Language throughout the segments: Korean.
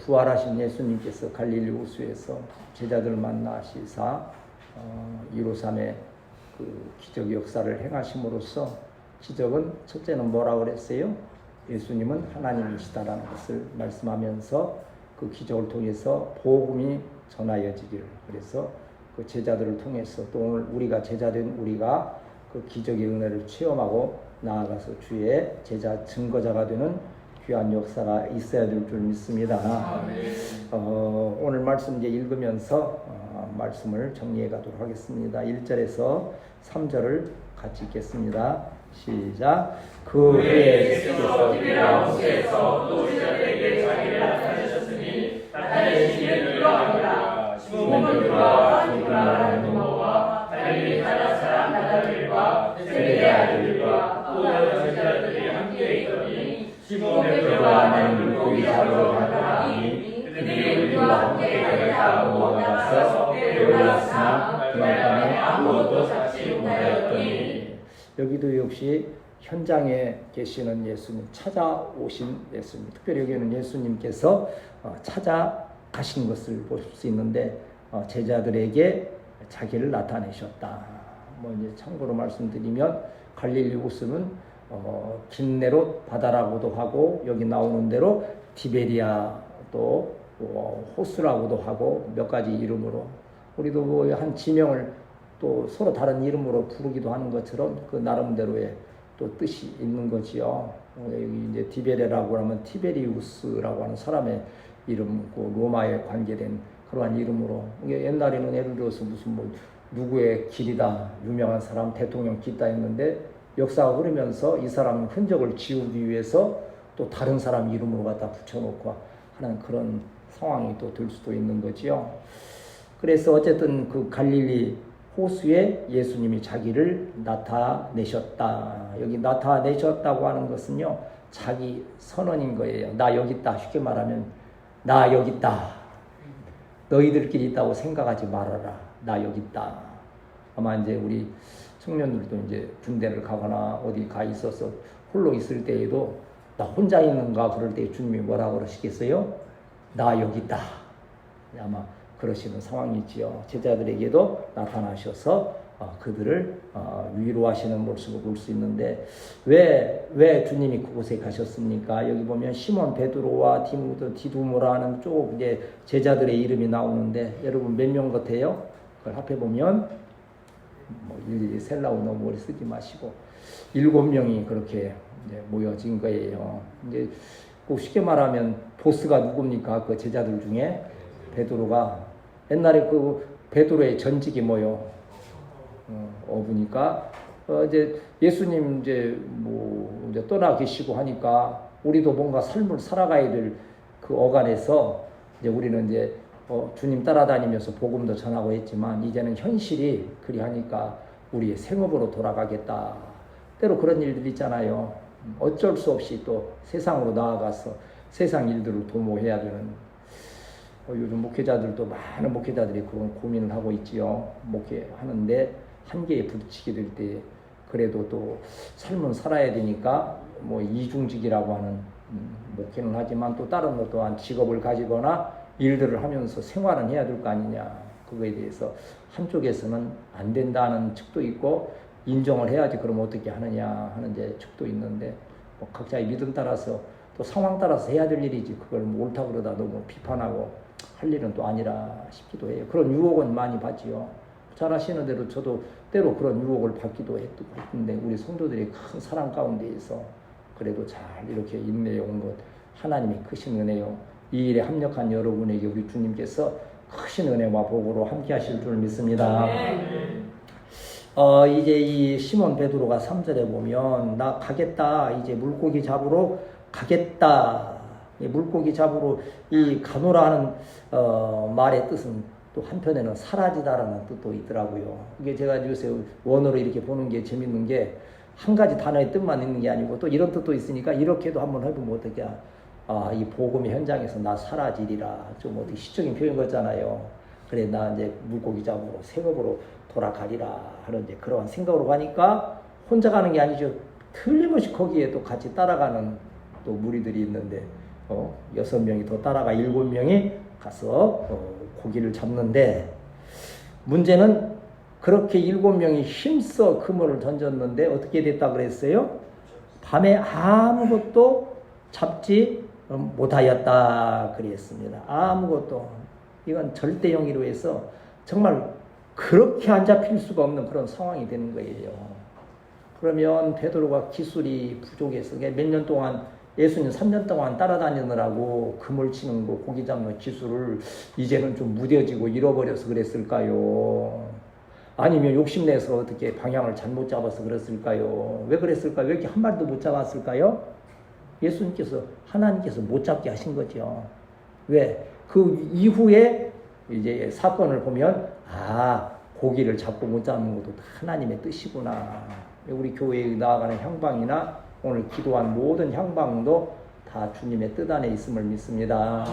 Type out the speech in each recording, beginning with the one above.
부활하신 예수님께서 갈릴리 호수에서 제자들을 만나시사 153의 그 기적 역사를 행하심으로써 기적은 첫째는 뭐라고 그랬어요? 예수님은 하나님이시다라는 것을 말씀하면서 그 기적을 통해서 복음이 전하여지기를, 그래서 그 제자들을 통해서 또 오늘 우리가 제자된 우리가 그 기적의 은혜를 체험하고 나아가서 주의 제자 증거자가 되는 귀한 역사가 있어야 될 줄 믿습니다. 오늘 말씀 이제 읽으면서 말씀을 정리해 가도록 하겠습니다. 1절에서 3절을 같이 읽겠습니다. 시작. 그 후에 예수께서 디베랴 호수에서 또 제자들에게 자기를 나타내셨으니 나타내시기를 두려워하니라. 시몬 베드로와 안드레와 도마와 갈릴리 가나 사람 나다엘과 세베대의 아들들과 또 다른 제자들이 함께 있더니 시몬 베드로가 나는 물고기 잡으러 가더니 그들이 우리와 함께 가겠다고 나가서 배에 올랐으나 그날 밤에 아무것도 잡지 못하였더니. 여기도 역시 현장에 계시는 예수님, 찾아오신 예수님, 특별히 여기는 예수님께서 찾아가신 것을 볼 수 있는데 제자들에게 자기를 나타내셨다. 이제 참고로 말씀드리면 갈릴리 호수는 긴네롯 바다라고도 하고 여기 나오는 대로 디베리아 또 호수라고도 하고 몇 가지 이름으로, 우리도 한 지명을 또 서로 다른 이름으로 부르기도 하는 것처럼 그 나름대로의 또 뜻이 있는 거지요. 여기 이제 디베레라고 하면 티베리우스라고 하는 사람의 이름, 그 로마에 관계된 그러한 이름으로. 옛날에는 예를 들어서 무슨 누구의 길이다, 유명한 사람 대통령 길다 했는데 역사가 흐르면서 이 사람 흔적을 지우기 위해서 또 다른 사람 이름으로 갖다 붙여놓고 하는 그런 상황이 또 될 수도 있는 거지요. 그래서 어쨌든 그 갈릴리 호수에 예수님이 자기를 나타내셨다. 여기 나타내셨다고 하는 것은요, 자기 선언인 거예요. 나 여기 있다. 쉽게 말하면 나 여기 있다. 너희들끼리 있다고 생각하지 말아라. 나 여기 있다. 아마 이제 우리 청년들도 이제 군대를 가거나 어디 가 있어서 홀로 있을 때에도 나 혼자 있는가 그럴 때 주님이 뭐라고 그러시겠어요? 나 여기 있다. 아마 그러시는 상황이지요. 제자들에게도 나타나셔서 그들을 위로하시는 모습을 볼 수 있는데 왜 주님이 그곳에 가셨습니까? 여기 보면 시몬 베드로와 디두모라 하는 쪽 이제 제자들의 이름이 나오는데 여러분 몇 명 같아요? 그걸 합해 보면 일일이 셀라고 너무 오래 쓰지 마시고 7명이 그렇게 이제 모여진 거예요. 이제 꼭 쉽게 말하면 보스가 누굽니까? 그 제자들 중에 베드로가, 옛날에 그 베드로의 전직이 뭐요? 어부니까 이제 예수님 이제 이제 떠나 계시고 하니까 우리도 뭔가 삶을 살아가야 될 그 어간에서 이제 우리는 이제 주님 따라다니면서 복음도 전하고 했지만 이제는 현실이 그리 하니까 우리의 생업으로 돌아가겠다. 때로 그런 일들 있잖아요. 어쩔 수 없이 또 세상으로 나아가서 세상 일들을 도모해야 되는, 요즘 목회자들도 많은 목회자들이 그런 고민을 하고 있지요. 목회하는데 한계에 부딪히게 될 때 그래도 또 삶은 살아야 되니까 이중직이라고 하는 목회는 하지만 또 다른 것 또한 직업을 가지거나 일들을 하면서 생활은 해야 될 거 아니냐. 그거에 대해서 한쪽에서는 안 된다는 측도 있고 인정을 해야지 그럼 어떻게 하느냐 하는 이제 측도 있는데 각자의 믿음 따라서 또 상황 따라서 해야 될 일이지 그걸 옳다고 그러다 너무 비판하고 할 일은 또 아니라 싶기도 해요. 그런 유혹은 많이 받지요. 잘 아시는 대로 저도 때로 그런 유혹을 받기도 했는데 우리 성도들이 큰 사랑 가운데에서 그래도 잘 이렇게 인내해 온 것 하나님의 크신 은혜요. 이 일에 합력한 여러분에게 우리 주님께서 크신 은혜와 복으로 함께 하실 줄 믿습니다. 이제 이 시몬 베드로가 3절에 보면 나 가겠다. 이제 물고기 잡으러 가겠다. 물고기 잡으러 이 가노라 하는 말의 뜻은 또 한편에는 사라지다라는 뜻도 있더라고요. 이게 제가 요새 원어로 이렇게 보는 게 재밌는 게 한 가지 단어의 뜻만 있는 게 아니고 또 이런 뜻도 있으니까 이렇게도 한번 해보면 어떻게 이 복음의 현장에서 나 사라지리라. 좀 어떻게 시적인 표현 같잖아요. 그래, 나 이제 물고기 잡으러 생업으로 돌아가리라 하는 이제 그러한 생각으로 가니까 혼자 가는 게 아니죠. 틀림없이 거기에 또 같이 따라가는 또 무리들이 있는데 여섯 명이 더 따라가 일곱 명이 가서 고기를 잡는데, 문제는 그렇게 일곱 명이 힘써 그물을 던졌는데 어떻게 됐다 그랬어요? 밤에 아무것도 잡지 못하였다 그랬습니다. 아무것도. 이건 절대 영이로 해서 정말 그렇게 안 잡힐 수가 없는 그런 상황이 되는 거예요. 그러면 베드로가 기술이 부족해서 몇 년 동안, 예수님 3년 동안 따라다니느라고 그물 치는 거, 고기 잡는 기술을 이제는 좀 무뎌지고 잃어버려서 그랬을까요? 아니면 욕심내서 어떻게 방향을 잘못 잡아서 그랬을까요? 왜 그랬을까요? 왜 이렇게 한 마리도 못 잡았을까요? 예수님께서, 하나님께서 못 잡게 하신 거죠. 왜? 그 이후에 이제 사건을 보면, 고기를 잡고 못 잡는 것도 하나님의 뜻이구나. 우리 교회에 나아가는 향방이나 오늘 기도한 모든 향방도 다 주님의 뜻 안에 있음을 믿습니다.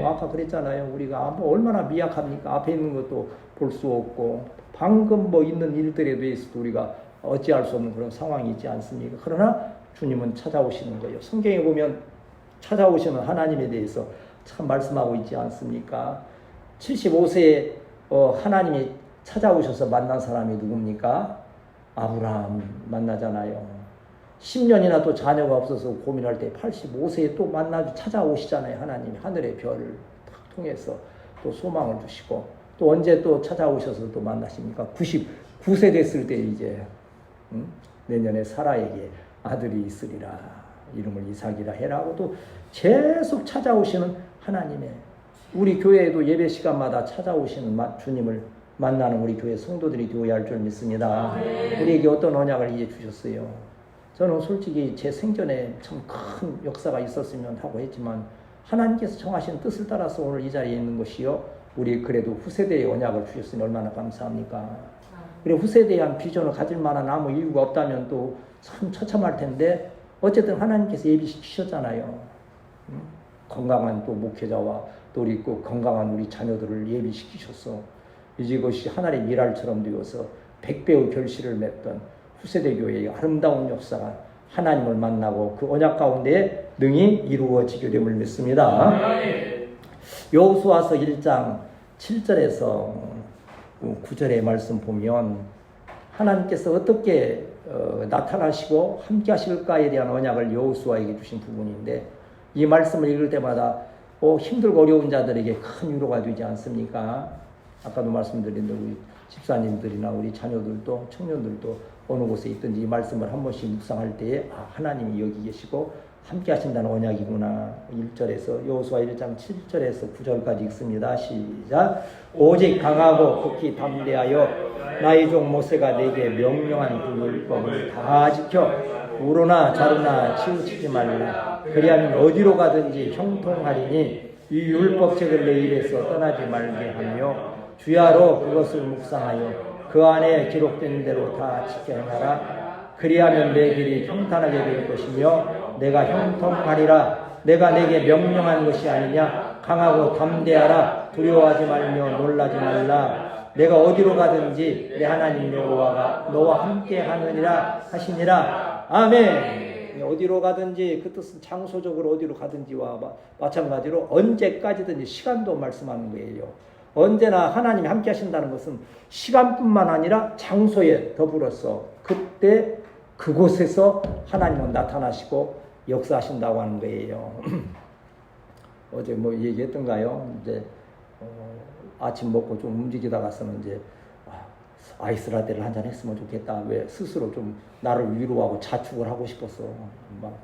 아까 그랬잖아요. 우리가 얼마나 미약합니까? 앞에 있는 것도 볼 수 없고, 방금 있는 일들에 대해서도 우리가 어찌할 수 없는 그런 상황이 있지 않습니까? 그러나 주님은 찾아오시는 거예요. 성경에 보면 찾아오시는 하나님에 대해서 참 말씀하고 있지 않습니까? 75세에 하나님이 찾아오셔서 만난 사람이 누굽니까? 아브라함 만나잖아요. 10년이나 또 자녀가 없어서 고민할 때 85세에 또 찾아오시잖아요. 하나님이 하늘의 별을 탁 통해서 또 소망을 주시고, 또 언제 또 찾아오셔서 또 만나십니까? 99세 됐을 때 이제 내년에 사라에게 아들이 있으리라, 이름을 이삭이라 해라 하고 또 계속 찾아오시는 하나님의, 우리 교회에도 예배 시간마다 찾아오시는 주님을 만나는 우리 교회 성도들이 되어야 할 줄 믿습니다. 우리에게 어떤 언약을 이제 주셨어요. 저는 솔직히 제 생전에 참 큰 역사가 있었으면 하고 했지만, 하나님께서 정하신 뜻을 따라서 오늘 이 자리에 있는 것이요, 우리 그래도 후세대의 언약을 주셨으니 얼마나 감사합니까? 그리고 후세대에 대한 비전을 가질 만한 아무 이유가 없다면 또 참 처참할 텐데, 어쨌든 하나님께서 예비시키셨잖아요. 건강한 또 목회자와 또 우리 건강한 우리 자녀들을 예비시키셨어. 이제 이것이 하나의 미랄처럼 되어서 100배의 결실을 맺던 후세대 교회의 아름다운 역사가 하나님을 만나고 그 언약 가운데 능히 이루어지게 됨을 믿습니다. 여호수아서 1장 7절에서 9절의 말씀 보면 하나님께서 어떻게 나타나시고 함께 하실까에 대한 언약을 여호수아에게 주신 부분인데, 이 말씀을 읽을 때마다 힘들고 어려운 자들에게 큰 위로가 되지 않습니까? 아까도 말씀드린 대로 우리 집사님들이나 우리 자녀들도 청년들도 어느 곳에 있든지 이 말씀을 한 번씩 묵상할 때에 하나님이 여기 계시고 함께 하신다는 언약이구나. 1절에서 여호수아 1장 7절에서 9절까지 읽습니다. 시작. 오직 강하고 극히 담대하여 나의 종 모세가 내게 명령한 그 율법을 다 지켜 우로나 자루나 치우치지 말라. 그리하면 어디로 가든지 형통하리니 이 율법책을 내 입에서 떠나지 말게 하며 주야로 그것을 묵상하여 그 안에 기록된 대로 다 지켜 행하라. 그리하면 내 길이 평탄하게 될 것이며 내가 형통하리라. 내가 내게 명령한 것이 아니냐. 강하고 담대하라. 두려워하지 말며 놀라지 말라. 내가 어디로 가든지 내 하나님 여호와가 너와 함께 하느니라 하시니라. 아멘. 어디로 가든지, 그 뜻은 장소적으로 어디로 가든지와 마찬가지로 언제까지든지 시간도 말씀하는 거예요. 언제나 하나님이 함께 하신다는 것은 시간뿐만 아니라 장소에 더불어서 그때 그곳에서 하나님은 나타나시고 역사하신다고 하는 거예요. 어제 얘기했던가요? 이제 아침 먹고 좀 움직이다가서는 이제 아이스 라떼를 한잔 했으면 좋겠다. 왜 스스로 좀 나를 위로하고 자축을 하고 싶었어. 막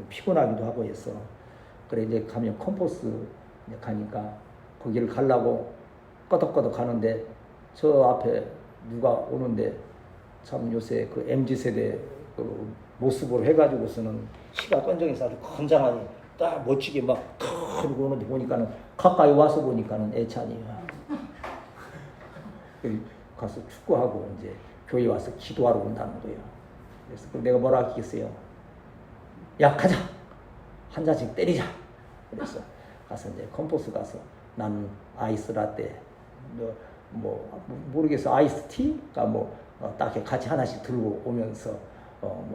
피곤하기도 하고 했어. 그래 이제 가면 컴포스 가니까 거기를 가려고 꺼덕꺼덕 가는데 저 앞에 누가 오는데 참 요새 그 MZ세대 그 모습으로 해가지고서는 키가 건정해서 아주 건장하니 딱 멋지게 막 그러고 오는데 보니까는 가까이 와서 보니까는 애찬이야. 가서 축구하고 이제 교회 와서 기도하러 온다는 거예요. 그래서 내가 뭐라 하겠어요? 야 가자, 한 잔씩 때리자. 그래서 가서 이제 컴포스 가서 나는 아이스 라떼, 모르겠어 아이스티가 딱 같이 하나씩 들고 오면서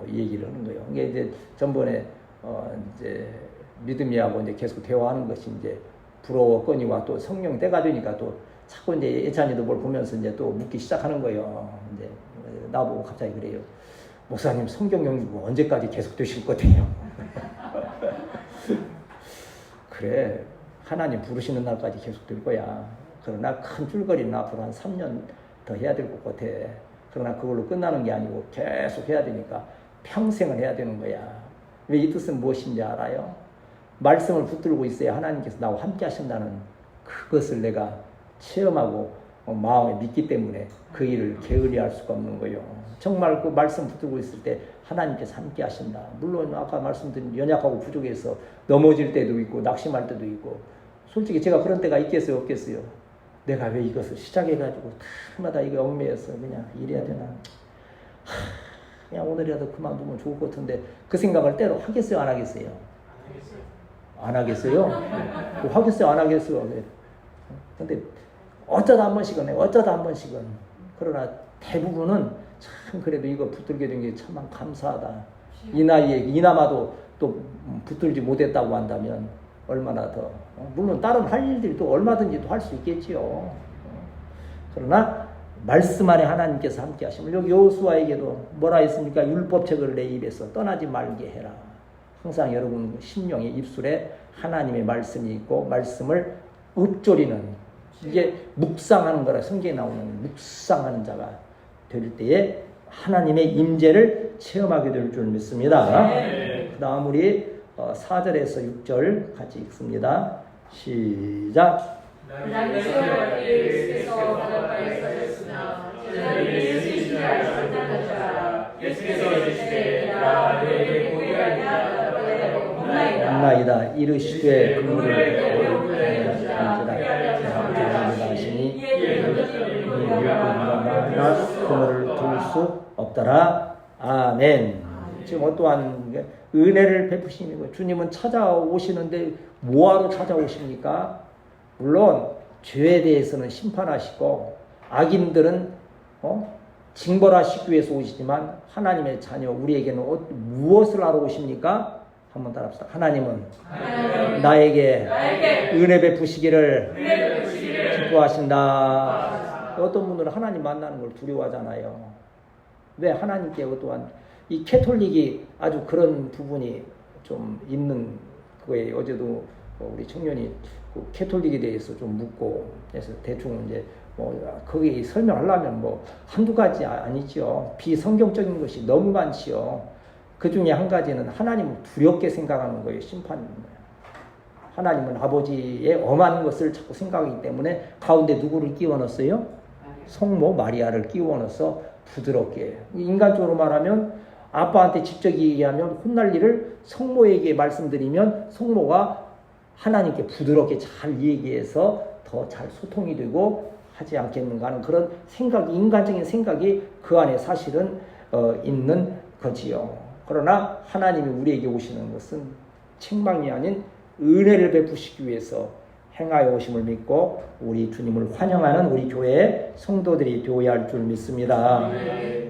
얘기를 하는 거예요. 이게 이제 전번에 이제 믿음이하고 이제 계속 대화하는 것이 이제 부러웠거니와 또 성령 때가 되니까 또 자꾸 이제 예찬이도 뭘 보면서 이제 또 묻기 시작하는 거예요. 이제 나보고 갑자기 그래요. 목사님 성경 연구 언제까지 계속 되실 거예요? 그래, 하나님 부르시는 날까지 계속 될 거야. 그러나 큰 줄거리는 앞으로 한 3년 더 해야 될 것 같아. 그러나 그걸로 끝나는 게 아니고 계속 해야 되니까 평생을 해야 되는 거야. 왜 이 뜻은 무엇인지 알아요? 말씀을 붙들고 있어야 하나님께서 나와 함께 하신다는 그것을 내가 체험하고 마음에 믿기 때문에 그 일을 게을리할 수가 없는 거예요. 정말 그 말씀 붙들고 있을 때 하나님께서 함께 하신다. 물론 아까 말씀드린 연약하고 부족해서 넘어질 때도 있고 낙심할 때도 있고, 솔직히 제가 그런 때가 있겠어요 없겠어요? 내가 왜 이것을 시작해가지고 다마다 이거 얽매여서 그냥 이래야 되나, 그냥 오늘이라도 그만두면 좋을 것 같은데 그 생각을 때로 하겠어요 안 하겠어요? 안 하겠어요? 하겠어요 안 하겠어요? 근데 어쩌다 한 번씩은 해요. 어쩌다 한 번씩은. 그러나 대부분은 참 그래도 이거 붙들게 된 게 참 감사하다. 이 나이에 이나마도 또 붙들지 못했다고 한다면 얼마나 더, 물론 다른 할 일들이 또 얼마든지 또 할 수 있겠지요. 그러나 말씀 안에 하나님께서 함께 하시면, 여기 여호수아에게도 뭐라 했습니까? 율법책을 내 입에서 떠나지 말게 해라. 항상 여러분 심령의 입술에 하나님의 말씀이 있고 말씀을 읊조리는, 이게 묵상하는 거라 성경에 나오는 묵상하는 자가 될 때에 하나님의 임재를 체험하게 될 줄 믿습니다. 그 다음 우리 4절에서 6절 같이 읽습니다. 시작. 나이다 이르시되 그물을 하시니 그물을 둘 수 없더라. 아멘. 지금 어떠한 은혜를 베푸심이고, 주님은 찾아오시는데 뭐하러 찾아오십니까? 물론 죄에 대해서는 심판하시고 악인들은 징벌하시기 위해서 오시지만, 하나님의 자녀 우리에게는 무엇을 하러 오십니까? 한번 따라합시다. 하나님은 나에게 은혜 베푸시기를 기뻐하신다. 어떤 분들은 하나님 만나는 걸 두려워하잖아요. 왜? 하나님께 또한 이 캐톨릭이 아주 그런 부분이 좀 있는 거에, 어제도 우리 청년이 그 캐톨릭에 대해서 좀 묻고 그래서 대충 이제 거기 설명하려면 한두 가지 아니죠. 비성경적인 것이 너무 많지요. 그 중에 한 가지는 하나님을 두렵게 생각하는 거예요. 심판입니다. 하나님은 아버지의 엄한 것을 자꾸 생각하기 때문에 가운데 누구를 끼워 넣었어요? 성모 마리아를 끼워 넣어서 부드럽게, 인간적으로 말하면 아빠한테 직접 얘기하면 혼날 일을 성모에게 말씀드리면 성모가 하나님께 부드럽게 잘 얘기해서 더 잘 소통이 되고 하지 않겠는가 하는 그런 생각이, 인간적인 생각이 그 안에 사실은 있는 거지요. 그러나 하나님이 우리에게 오시는 것은 책망이 아닌 은혜를 베푸시기 위해서 행하여 오심을 믿고 우리 주님을 환영하는 우리 교회의 성도들이 되어야 할 줄 믿습니다.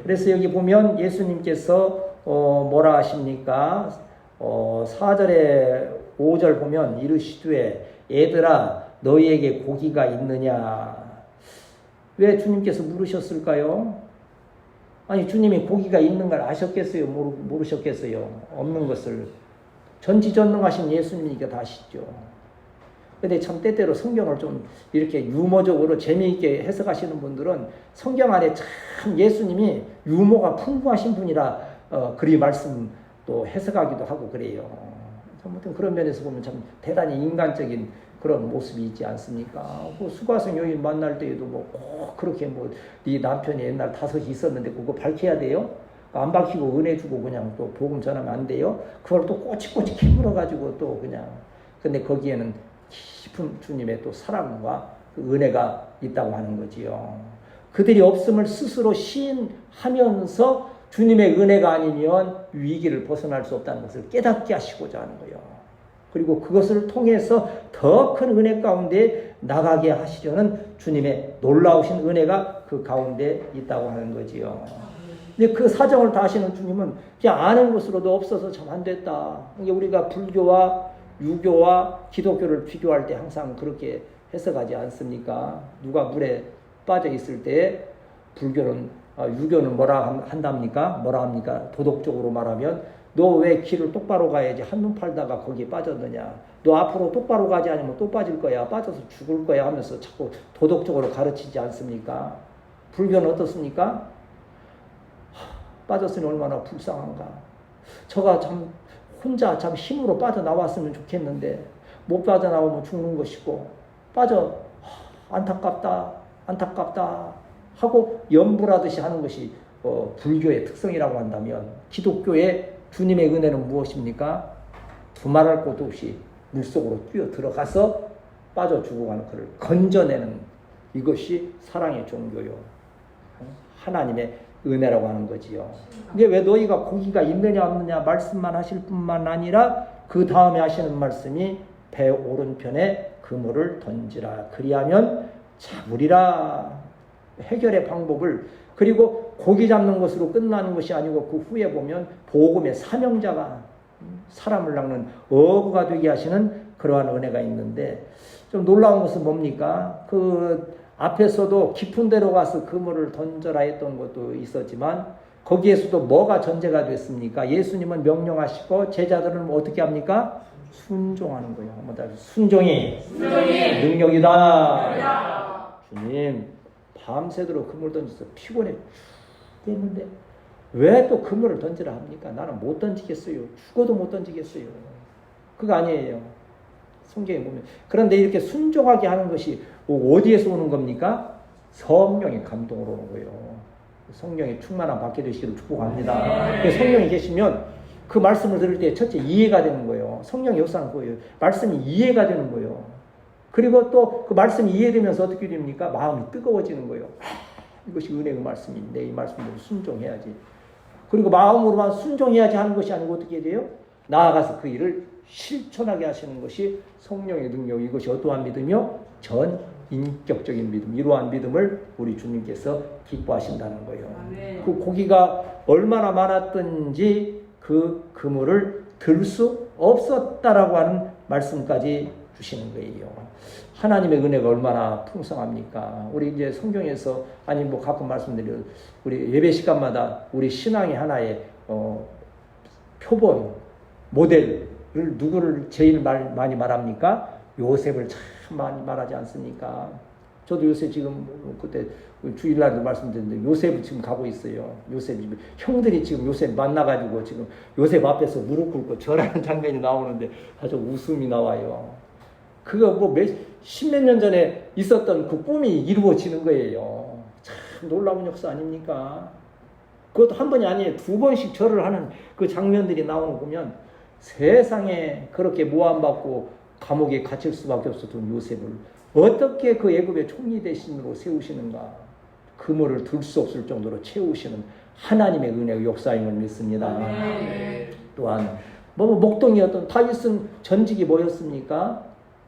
그래서 여기 보면 예수님께서 뭐라 하십니까? 4절에 5절 보면 이르시되 얘들아 너희에게 고기가 있느냐? 왜 주님께서 물으셨을까요? 아니 주님이 고기가 있는 걸 아셨겠어요? 모르셨겠어요? 없는 것을 전지전능하신 예수님이니까 다 아시죠. 근데 참 때때로 성경을 좀 이렇게 유머적으로 재미있게 해석하시는 분들은 성경 안에 참 예수님이 유머가 풍부하신 분이라 그리 말씀 또 해석하기도 하고 그래요. 아무튼 그런 면에서 보면 참 대단히 인간적인 그런 모습이 있지 않습니까? 수가성 여인 만날 때에도 꼭 그렇게 네 남편이 옛날 5이 있었는데 그거 밝혀야 돼요? 안 밝히고 은혜 주고 그냥 또 복음 전하면 안 돼요? 그걸 또 꼬치꼬치 캐물어가지고 또 그냥, 근데 거기에는 깊은 주님의 또 사랑과 그 은혜가 있다고 하는 거지요. 그들이 없음을 스스로 시인하면서 주님의 은혜가 아니면 위기를 벗어날 수 없다는 것을 깨닫게 하시고자 하는 거예요. 그리고 그것을 통해서 더 큰 은혜 가운데 나가게 하시려는 주님의 놀라우신 은혜가 그 가운데 있다고 하는 거지요. 근데 그 사정을 다 아시는 주님은 그냥 아는 것으로도 없어서 참 안 됐다. 우리가 불교와 유교와 기독교를 비교할 때 항상 그렇게 해석하지 않습니까? 누가 물에 빠져 있을 때 불교는 유교는 뭐라 한답니까? 뭐라 합니까? 도덕적으로 말하면 너 왜 길을 똑바로 가야지 한눈 팔다가 거기에 빠졌느냐? 너 앞으로 똑바로 가지 않으면 또 빠질 거야. 빠져서 죽을 거야 하면서 자꾸 도덕적으로 가르치지 않습니까? 불교는 어떻습니까? 빠졌으니 얼마나 불쌍한가. 저가 참 혼자 참 힘으로 빠져나왔으면 좋겠는데 못 빠져나오면 죽는 것이고 빠져 안타깝다 안타깝다 하고 염불하듯이 하는 것이 불교의 특성이라고 한다면 기독교의 주님의 은혜는 무엇입니까? 두말할 것도 없이 물속으로 뛰어 들어가서 빠져 죽어가는 그를 건져내는 이것이 사랑의 종교요. 하나님의 은혜라고 하는 거지요. 근데 왜 너희가 고기가 있느냐 없느냐 말씀만 하실 뿐만 아니라 그 다음에 하시는 말씀이 배 오른편에 그물을 던지라. 그리하면 잡으리라. 해결의 방법을 그리고 고기 잡는 것으로 끝나는 것이 아니고 그 후에 보면 복음의 사명자가 사람을 낚는 어부가 되게 하시는 그러한 은혜가 있는데 좀 놀라운 것은 뭡니까? 그 앞에서도 깊은 데로 가서 그물을 던져라 했던 것도 있었지만 거기에서도 뭐가 전제가 됐습니까? 예수님은 명령하시고 제자들은 어떻게 합니까? 순종하는 거예요. 한번 다시 순종이 능력이다. 주님 밤새도록 그물 던져서 피곤해 죽겠는데 왜 또 그물을 던지라 합니까? 나는 못 던지겠어요. 죽어도 못 던지겠어요. 그거 아니에요. 성경에 보면. 그런데 이렇게 순종하게 하는 것이 어디에서 오는 겁니까? 성령의 감동으로 오는 거예요. 성령의 충만함 받게 되시기를 축복합니다. 성령이 계시면 그 말씀을 들을 때 첫째 이해가 되는 거예요. 성령의 역사는 그거예요. 말씀이 이해가 되는 거예요. 그리고 또 그 말씀이 이해되면서 어떻게 됩니까? 마음이 뜨거워지는 거예요. 이것이 은혜의 말씀인데 이 말씀대로 순종해야지. 그리고 마음으로만 순종해야지 하는 것이 아니고 어떻게 돼요? 나아가서 그 일을 실천하게 하시는 것이 성령의 능력. 이것이 어떠한 믿음이요? 전인격적인 믿음. 이러한 믿음을 우리 주님께서 기뻐하신다는 거예요. 그 고기가 얼마나 많았든지 그 그물을 들 수 없었다라고 하는 말씀까지 주시는 거예요. 하나님의 은혜가 얼마나 풍성합니까? 우리 이제 성경에서 아니 뭐 가끔 말씀드려요. 우리 예배 시간마다 우리 신앙의 하나의 표본 모델을 누구를 제일 많이 말합니까? 요셉을 참 많이 말하지 않습니까? 저도 요새 지금 그때 주일날도 말씀드렸는데 요셉을 지금 가고 있어요. 요셉이 형들이 지금 요셉 만나가지고 지금 요셉 앞에서 무릎 꿇고 절하는 장면이 나오는데 아주 웃음이 나와요. 그거 뭐 십몇 년 전에 있었던 그 꿈이 이루어지는 거예요. 참 놀라운 역사 아닙니까? 그것도 한 번이 아니에요. 두 번씩 절을 하는 그 장면들이 나오는 거 보면 세상에 그렇게 모함받고 감옥에 갇힐 수밖에 없었던 요셉을 어떻게 그 애굽의 총리 대신으로 세우시는가? 그물을 들 수 없을 정도로 채우시는 하나님의 은혜의 역사임을 믿습니다. 또한 목동이었던 다윗은 전직이 뭐였습니까?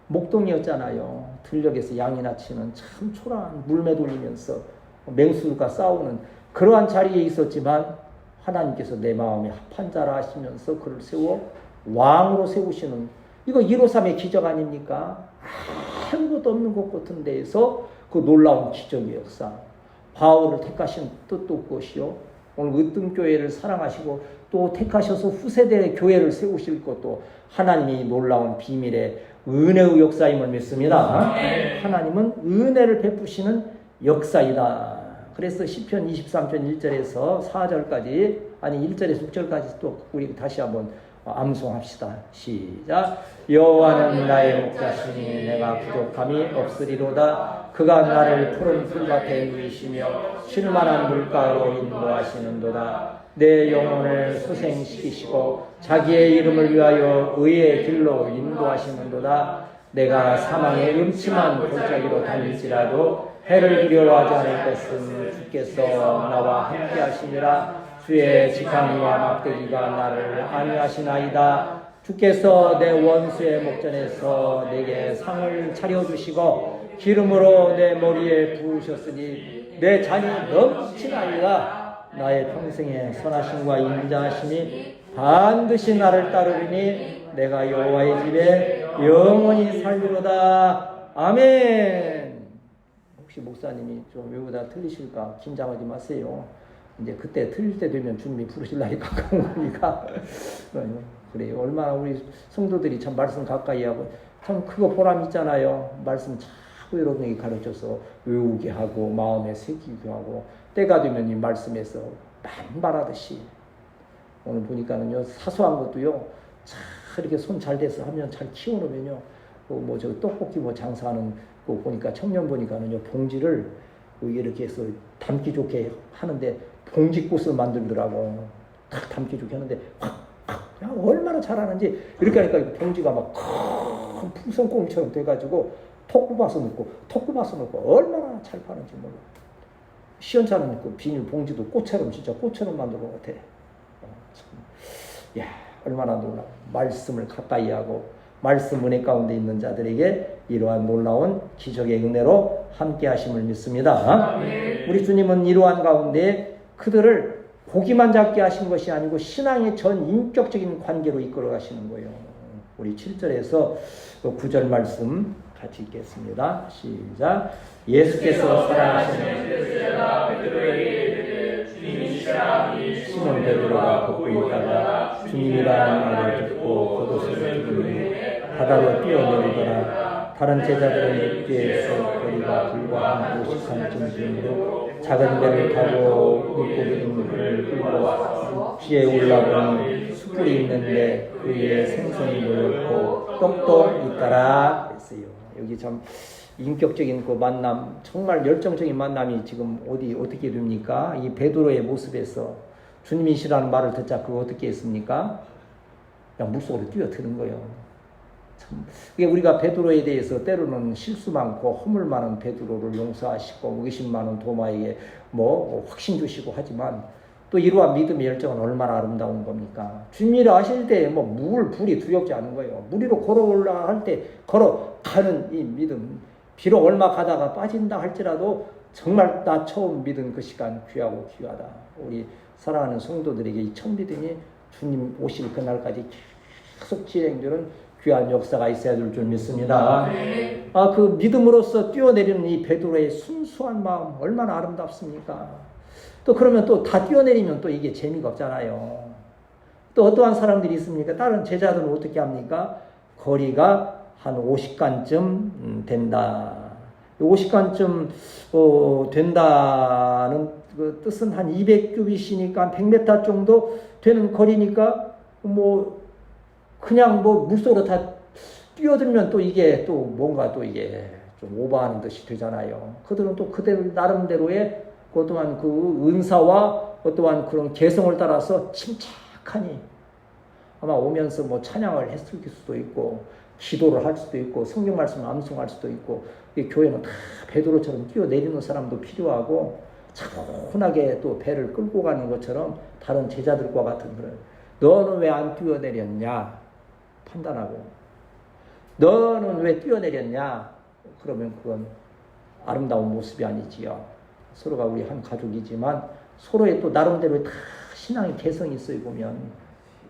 목동이었잖아요. 들녘에서 양이나 치는 참 초라한 물매 돌리면서 맹수들과 싸우는 그러한 자리에 있었지만 하나님께서 내 마음에 합한 자라 하시면서 그를 세워 왕으로 세우시는 이거 153의 기적 아닙니까? 아무것도 없는 것 같은 데에서 그 놀라운 기적의 역사. 바울을 택하신 뜻도 그것이요. 오늘 으뜸교회를 사랑하시고 또 택하셔서 후세대 교회를 세우실 것도 하나님이 놀라운 비밀의 은혜의 역사임을 믿습니다. 하나님은 은혜를 베푸시는 역사이다. 그래서 시편 23편 1절에서 4절까지 아니 1절에서 6절까지 또 우리 다시 한번 암송합시다. 시작. 여호와는 나의 목자시니 내가 부족함이 없으리로다. 그가 나를 푸른 풀밭에 누이시며 쉴만한 물가로 인도하시는도다. 내 영혼을 소생시키시고 자기의 이름을 위하여 의의 길로 인도하시는도다. 내가 사망의 음침한 골짜기로 다닐지라도 해를 두려워하지 않을 것은 주께서 나와 함께 하시니라. 주의 지팡이와 막대기가 나를 안위하시나이다. 주께서 내 원수의 목전에서 내게 상을 차려주시고 기름으로 내 머리에 부으셨으니 내 잔이 넘치나이다. 나의 평생의 선하심과 인자하심이 반드시 나를 따르리니 내가 여호와의 집에 영원히 살리로다. 아멘. 혹시 목사님이 좀 외우다 틀리실까 긴장하지 마세요. 이제 그때 틀릴 때 되면 주님이 부르실 날이 가까운 거니까. 그래요. 얼마나 우리 성도들이 참 말씀 가까이 하고 참 그거 보람 있잖아요. 말씀 자꾸 여러분에게 가르쳐서 외우게 하고 마음에 새기게 하고 때가 되면 이 말씀에서 만발하듯이 오늘 보니까는요 사소한 것도요 잘 이렇게 손 잘 대서 하면 잘 키워놓으면요 뭐 저 떡볶이 뭐 장사하는 거 보니까 청년 보니까는요 봉지를 이렇게 해서 담기 좋게 하는데 봉지꽃을 만들더라고. 딱 담기 좋게 하는데 야, 얼마나 잘하는지 이렇게 하니까 봉지가 막 큰 풍선껌처럼 돼가지고 톡 굽어서 넣고 얼마나 잘 파는지 몰라. 시원찮은 그 비닐 봉지도 꽃처럼 진짜 꽃처럼 만든 것 같아. 야 얼마나 놀라. 말씀을 가까이 하고 말씀 은혜 가운데 있는 자들에게 이러한 놀라운 기적의 은혜로 함께 하심을 믿습니다. 우리 주님은 이러한 가운데 그들을 고기만 잡게 하신 것이 아니고 신앙의 전 인격적인 관계로 이끌어 가시는 거예요. 우리 7절에서 9절 말씀 같이 읽겠습니다. 시작. 예수께서 사랑하시는 시몬 베드로가 걷고 있다가 주님이라는 말을 듣고 겉옷을 들으니 바다로 뛰어내리더라. 다른 제자들은 육지에서 거리가 불과 50칸쯤 되므로 작은 배를 타고 물고기 동물을 끌고 육지에 올라오니 숯불이 있는데 그 위에 생선이 놓였고 떡도 있더라 그랬어요. 여기 참 인격적인 그 만남, 정말 열정적인 만남이 지금 어떻게 됩니까? 이 베드로의 모습에서 주님이시라는 말을 듣자 그거 어떻게 했습니까? 그냥 물속으로 뛰어드는 거예요. 참, 우리가 베드로에 대해서 때로는 실수 많고 허물 많은 베드로를 용서하시고 의심 많은 도마에게 뭐 확신 주시고 하지만 또 이러한 믿음의 열정은 얼마나 아름다운 겁니까? 주님을 아실 때 뭐 불이 두렵지 않은 거예요. 물 위로 걸어올라 할 때 걸어가는 이 믿음. 비록 얼마 가다가 빠진다 할지라도 정말 나 처음 믿은 그 시간 귀하고 귀하다. 우리 사랑하는 성도들에게 이 첫 믿음이 주님 오실 그날까지 계속 진행되는 귀한 역사가 있어야 될 줄 믿습니다. 그 믿음으로써 뛰어내리는 이 베드로의 순수한 마음 얼마나 아름답습니까? 또 그러면 또 다 뛰어내리면 또 이게 재미가 없잖아요. 또 어떠한 사람들이 있습니까? 다른 제자들은 어떻게 합니까? 거리가 한 50간쯤 된다. 50간쯤 된다는 그 뜻은 한 200규빗이니까 100m 정도 되는 거리니까 뭐 그냥 뭐 물속으로 다 뛰어들면 또 이게 또 뭔가 또 이게 좀 오버하는 듯이 되잖아요. 그들은 또 그들 나름대로의 어떠한 그 은사와 어떠한 그런 개성을 따라서 침착하니 아마 오면서 뭐 찬양을 했을 수도 있고 기도를 할 수도 있고 성경 말씀을 암송할 수도 있고 교회는 다 베드로처럼 뛰어내리는 사람도 필요하고 차분하게 또 배를 끌고 가는 것처럼 다른 제자들과 같은 그런 너는 왜 안 뛰어내렸냐 판단하고 너는 왜 뛰어내렸냐 그러면 그건 아름다운 모습이 아니지요. 서로가 우리 한 가족이지만 서로의 또 나름대로 다 신앙의 개성이 있어요. 보면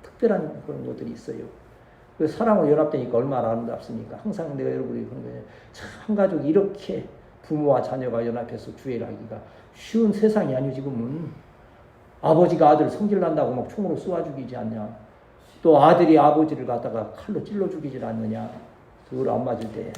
특별한 그런 것들이 있어요. 그 사랑으로 연합되니까 얼마나 아름답습니까? 항상 내가 여러분이 그런 거예요. 참 한 가족이 이렇게 부모와 자녀가 연합해서 주의를 하기가 쉬운 세상이 아니요. 지금은 아버지가 아들 성질난다고 막 총으로 쏘아 죽이지 않냐. 또 아들이 아버지를 갖다가 칼로 찔러 죽이질 않느냐. 그걸 안 맞을 때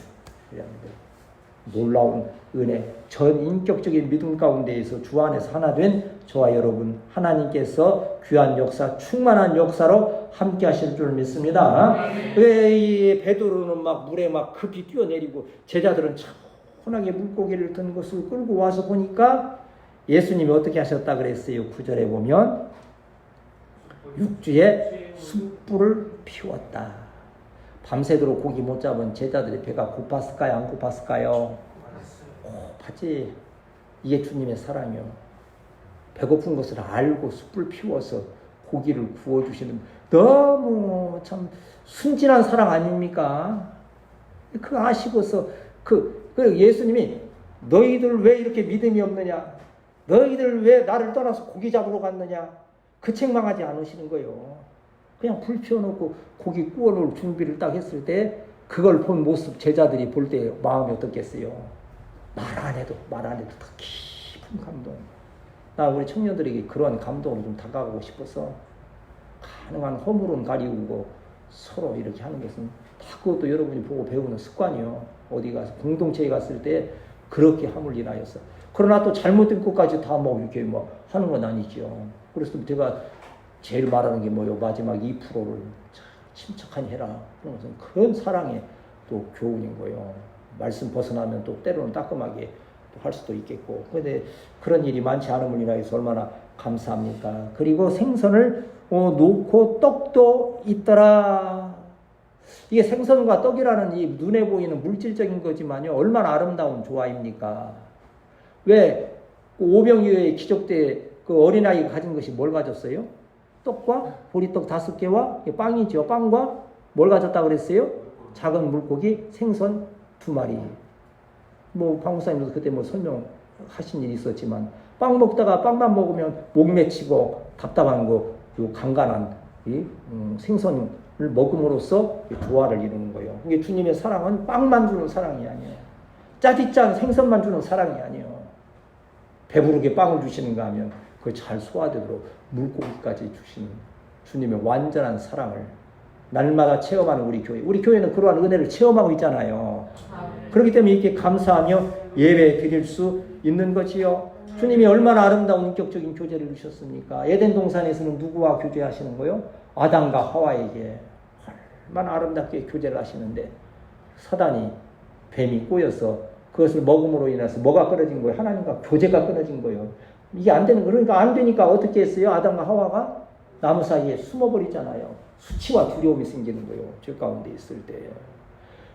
놀라운 은혜, 전 인격적인 믿음 가운데에서 주 안에서 하나 된 저와 여러분 하나님께서 귀한 역사, 충만한 역사로 함께 하실 줄 믿습니다. 왜 이 베드로는 막 물에 막 급히 뛰어내리고 제자들은 차분하게 물고기를 든 것을 끌고 와서 보니까 예수님이 어떻게 하셨다 그랬어요? 9절에 보면 육지에 숯불을 피웠다. 밤새도록 고기 못 잡은 제자들의 배가 고팠을까요? 안 고팠을까요? 고팠지. 이게 주님의 사랑이요. 배고픈 것을 알고 숯불 피워서 고기를 구워주시는 너무 참 순진한 사랑 아닙니까? 그 아시고서 그 예수님이 너희들 왜 이렇게 믿음이 없느냐? 너희들 왜 나를 떠나서 고기 잡으러 갔느냐? 그 책망하지 않으시는 거예요. 그냥 불 피워놓고 고기 구워놓을 준비를 딱 했을 때 그걸 본 모습 제자들이 볼 때 마음이 어떻겠어요? 말 안 해도 더 깊은 감동. 나 우리 청년들에게 그런 감동으로 좀 다가가고 싶어서 가능한 허물은 가리우고 서로 이렇게 하는 것은 다 그것도 여러분이 보고 배우는 습관이요. 어디 가서 공동체에 갔을 때 그렇게 함을 인하여서. 그러나 또 잘못된 것까지 다 뭐 이렇게 뭐 하는 건 아니죠. 그래서 제가 제일 말하는 게 뭐요? 마지막 2%를 침착하니 해라. 그런 것은 그런 사랑의 또 교훈인 거예요. 말씀 벗어나면 또 때로는 따끔하게 할 수도 있겠고. 그런데 그런 일이 많지 않음을 인하여서 얼마나 감사합니까? 그리고 생선을 놓고 떡도 있더라. 이게 생선과 떡이라는 이 눈에 보이는 물질적인 거지만요. 얼마나 아름다운 조화입니까? 왜 오병이어의 기적 때 그 어린아이가 가진 것이 뭘 가졌어요? 떡과 보리떡 5개와 빵이죠. 빵과 뭘 가졌다 그랬어요? 작은 물고기, 생선 2마리. 뭐 방목사님도 그때 뭐 설명하신 일이 있었지만 빵 먹다가 빵만 먹으면 목 맺히고 답답한 거, 요 간간한 생선을 먹음으로써 조화를 이루는 거예요. 이게 주님의 사랑은 빵만 주는 사랑이 아니에요. 짜디짠 생선만 주는 사랑이 아니에요. 배부르게 빵을 주시는가 하면 그 잘 소화되도록 물고기까지 주시는 주님의 완전한 사랑을 날마다 체험하는 우리 교회. 우리 교회는 그러한 은혜를 체험하고 있잖아요. 그렇기 때문에 이렇게 감사하며 예배 드릴 수 있는 거지요. 주님이 얼마나 아름다운 인격적인 교제를 주셨습니까? 에덴 동산에서는 누구와 교제하시는 거요? 아담과 하와에게 얼마나 아름답게 교제를 하시는데 사단이 뱀이 꼬여서 그것을 먹음으로 인해서 뭐가 끊어진 거예요? 하나님과 교제가 끊어진 거예요. 이게 안 되는 거예요. 그러니까 안 되니까 어떻게 했어요? 아담과 하와가 나무 사이에 숨어버리잖아요. 수치와 두려움이 생기는 거예요. 죄 가운데 있을 때.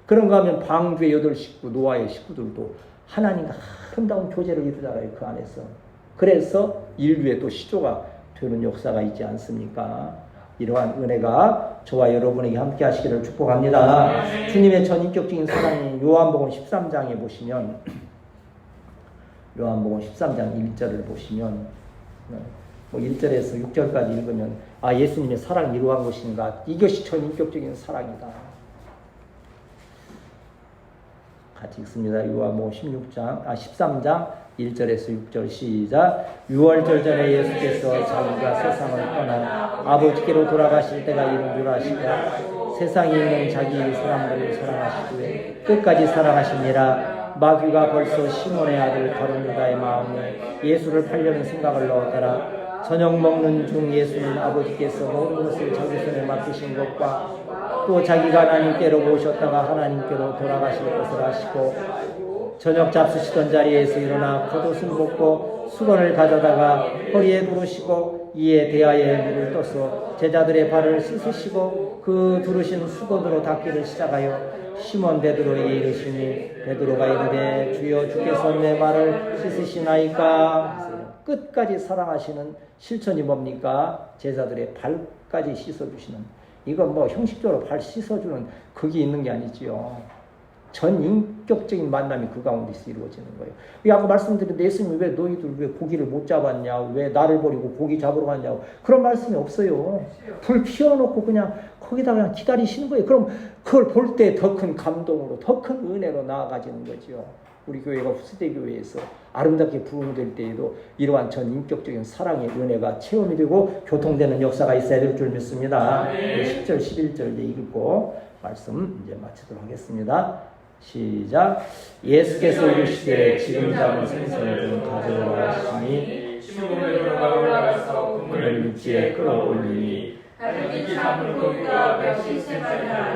그런가 하면 방주의 8식구, 노아의 식구들도 하나님과 아름다운 교제를 이루잖아요. 그 안에서. 그래서 인류의 또 시조가 되는 역사가 있지 않습니까? 이러한 은혜가 저와 여러분에게 함께 하시기를 축복합니다. 주님의 전인격적인 사랑이 요한복음 13장에 보시면 요한복음 13장 1절을 보시면 뭐 1절에서 6절까지 읽으면 예수님의 사랑이 이루어간 것인가? 이것이 전인격적인 사랑이다. 같이 읽습니다. 요한복음 13장 1절에서 6절 시작. 6월절 전에 예수께서 자기가 세상을 떠나 아버지께로 돌아가실 때가 이른 줄 아시고 세상에 있는 자기 사람들을 사랑하시되 끝까지 사랑하시니라. 마귀가 벌써 시몬의 아들 바로 유다의 마음에 예수를 팔려는 생각을 넣었더라. 저녁 먹는 중 예수는 아버지께서 모든 것을 자기 손에 맡기신 것과 또 자기가 하나님께로 모셨다가 하나님께로 돌아가실 것을 아시고 저녁 잡수시던 자리에서 일어나 겉옷을 벗고 수건을 가져다가 허리에 두르시고 이에 대하여 물을 떠서 제자들의 발을 씻으시고 그 두르신 수건으로 닦기를 시작하여 시몬 베드로에게 이르시니 베드로가 이르되 주여 주께서 내 발을 씻으시나이까. 끝까지 사랑하시는 실천이 뭡니까? 제자들의 발까지 씻어주시는. 이건 뭐 형식적으로 발 씻어주는 그게 있는 게 아니지요. 전인격적인 만남이 그 가운데서 이루어지는 거예요. 아까 말씀드렸는데 예수님이 왜 너희들 왜 고기를 못 잡았냐, 왜 나를 버리고 고기 잡으러 갔냐고 그런 말씀이 없어요. 불 피워놓고 그냥 거기다 그냥 기다리시는 거예요. 그럼 그걸 볼 때 더 큰 감동으로 더 큰 은혜로 나아가지는 거죠. 우리 교회가 후세대 교회에서 아름답게 부흥될 때에도 이러한 전인격적인 사랑의 은혜가 체험이 되고 교통되는 역사가 있어야 될 줄 믿습니다. 10절 11절 읽고 말씀 이제 마치도록 하겠습니다. 시작. 예수께서 이르시되 지금 잡은 생선을 좀 가져오라 하시니 시몬 베드로가 올라가서 그물을 육지에 끌어올리니 다른 잡은 고기가 113마리나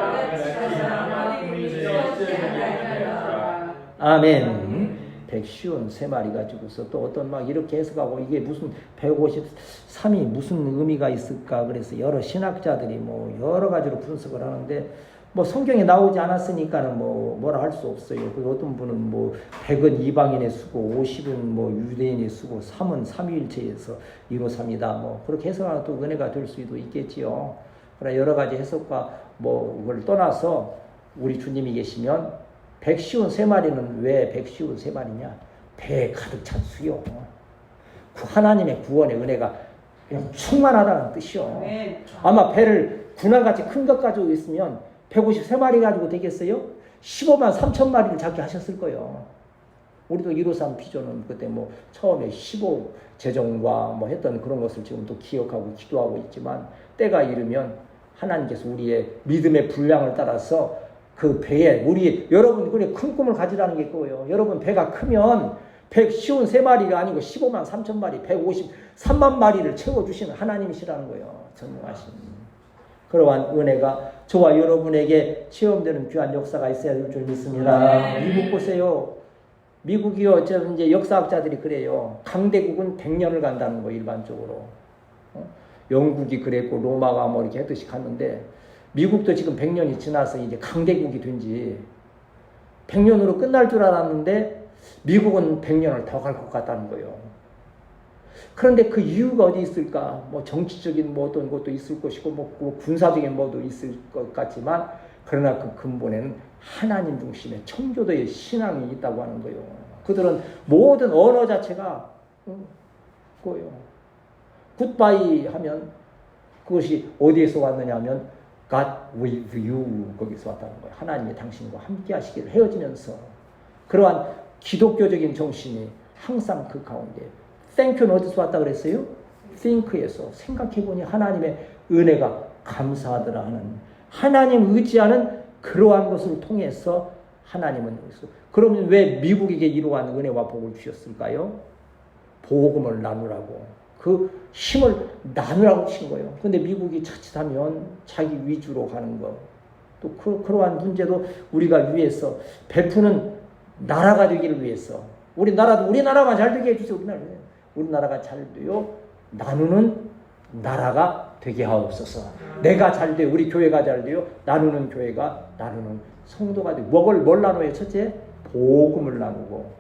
아멘. 153마리 가지고서 또 어떤 막 이렇게 해석하고 이게 무슨 153이 무슨 의미가 있을까 그래서 여러 신학자들이 뭐 여러 가지로 분석을 하는데 뭐 성경에 나오지 않았으니까는 뭐라 할 수 없어요. 그리고 어떤 분은 뭐 100은 이방인의 수고, 50은 뭐 유대인의 수고, 3은 삼위일체에서 153이다. 뭐 그렇게 해석하는 또 은혜가 될 수도 있겠지요. 그러나 여러 가지 해석과 뭐 그걸 떠나서 우리 주님이 계시면 153마리는 왜 153마리냐? 배에 가득 찬 수요. 하나님의 구원의 은혜가 그냥 충만하다는 뜻이요. 네. 아마 배를 군함같이 큰 것 가지고 있으면 153마리 가지고 되겠어요? 15만 3천 마리를 잡게 하셨을 거예요. 우리도 153 비전은 그때 뭐 처음에 15 재정과 뭐 했던 그런 것을 지금도 기억하고 기도하고 있지만 때가 이르면 하나님께서 우리의 믿음의 분량을 따라서 그 배에 여러분 그래 큰 꿈을 가지라는 게 그거예요. 여러분 배가 크면 153마리가 아니고 15만 3천 마리 153만 마리를 채워주시는 하나님이시라는 거예요. 전능하신 그러한 은혜가 저와 여러분에게 체험되는 귀한 역사가 있어야 될 줄 믿습니다. 미국 보세요. 미국이요, 이제 역사학자들이 그래요. 강대국은 100년을 간다는 거 일반적으로. 영국이 그랬고 로마가 뭐 이렇게 했듯이 갔는데 미국도 지금 100년이 지나서 이제 강대국이 된 지 100년으로 끝날 줄 알았는데 미국은 100년을 더 갈 것 같다는 거예요. 그런데 그 이유가 어디 있을까? 뭐 정치적인 뭐 어떤 것도 있을 것이고 뭐 군사적인 뭐도 있을 것 같지만 그러나 그 근본에는 하나님 중심의 청교도의 신앙이 있다고 하는 거예요. 그들은 모든 언어 자체가 그거예요. 굿바이 하면 그것이 어디에서 왔느냐 하면 God with you 거기서 왔다는 거예요. 하나님이 당신과 함께 하시기를 헤어지면서 그러한 기독교적인 정신이 항상 그 가운데 Thank는 어디서 왔다 그랬어요? Think에서 생각해보니 하나님의 은혜가 감사하더라 하는 하나님 의지하는 그러한 것을 통해서 하나님은 그러면 왜 미국에게 이러한 은혜와 복을 주셨을까요? 복음을 나누라고 그 힘을 나누라고 친 거예요. 그런데 미국이 자칫하면 자기 위주로 가는 거 또 그러한 문제도 우리가 위해서 베푸는 나라가 되기를 위해서 우리나라만 잘 되게 해주세요. 우리나라가 잘 돼요. 나누는 나라가 되게 하옵소서. 내가 잘 돼요. 우리 교회가 잘 돼요. 나누는 교회가 나누는 성도가 되고 뭘 나눠요? 첫째, 복음을 나누고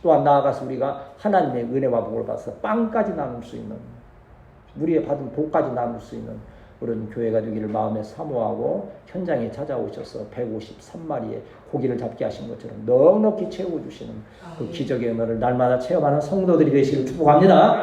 또한 나아가서 우리가 하나님의 은혜와 복을 받아서 빵까지 나눌 수 있는 우리의 받은 복까지 나눌 수 있는 그런 교회가 되기를 마음에 사모하고 현장에 찾아오셔서 153마리의 고기를 잡게 하신 것처럼 넉넉히 채워주시는 그 기적의 은혜를 날마다 체험하는 성도들이 되시길 축복합니다.